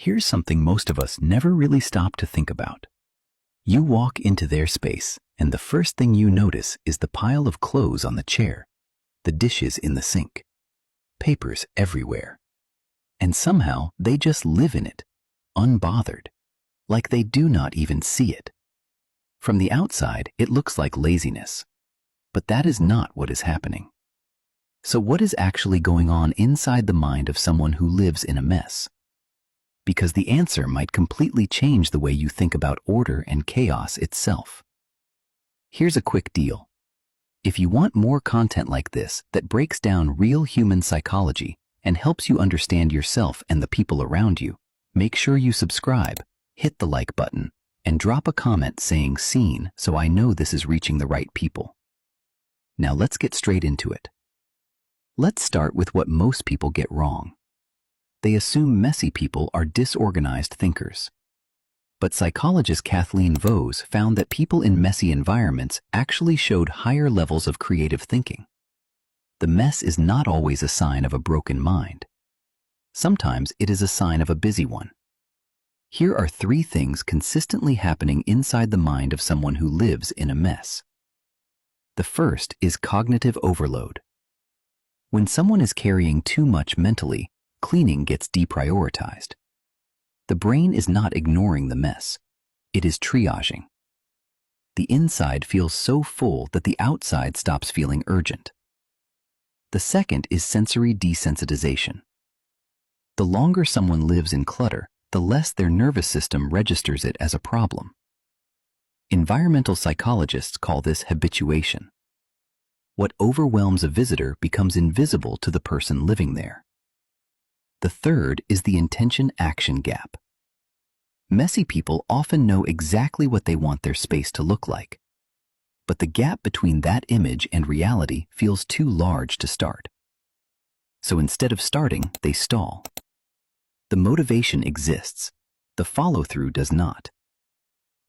Here's something most of us never really stop to think about. You walk into their space, and the first thing you notice is the pile of clothes on the chair, the dishes in the sink, papers everywhere. And somehow they just live in it, unbothered, like they do not even see it. From the outside, it looks like laziness, but that is not what is happening. So what is actually going on inside the mind of someone who lives in a mess? Because the answer might completely change the way you think about order and chaos itself. Here's a quick deal. If you want more content like this that breaks down real human psychology and helps you understand yourself and the people around you, make sure you subscribe, hit the like button, and drop a comment saying "seen" so I know this is reaching the right people. Now let's get straight into it. Let's start with what most people get wrong. They assume messy people are disorganized thinkers. But psychologist Kathleen Vohs found that people in messy environments actually showed higher levels of creative thinking. The mess is not always a sign of a broken mind. Sometimes it is a sign of a busy one. Here are 3 things consistently happening inside the mind of someone who lives in a mess. The first is cognitive overload. When someone is carrying too much mentally, cleaning gets deprioritized. The brain is not ignoring the mess. It is triaging. The inside feels so full that the outside stops feeling urgent. The second is sensory desensitization. The longer someone lives in clutter, the less their nervous system registers it as a problem. Environmental psychologists call this habituation. What overwhelms a visitor becomes invisible to the person living there. The third is the intention-action gap. Messy people often know exactly what they want their space to look like, but the gap between that image and reality feels too large to start. So instead of starting, they stall. The motivation exists, the follow-through does not.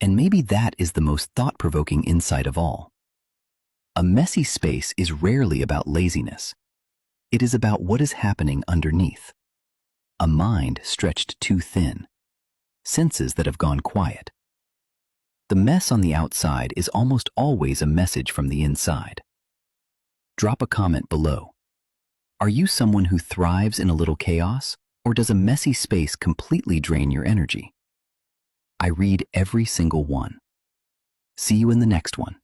And maybe that is the most thought-provoking insight of all. A messy space is rarely about laziness. It is about what is happening underneath. A mind stretched too thin. Senses that have gone quiet. The mess on the outside is almost always a message from the inside. Drop a comment below. Are you someone who thrives in a little chaos, or does a messy space completely drain your energy? I read every single one. See you in the next one.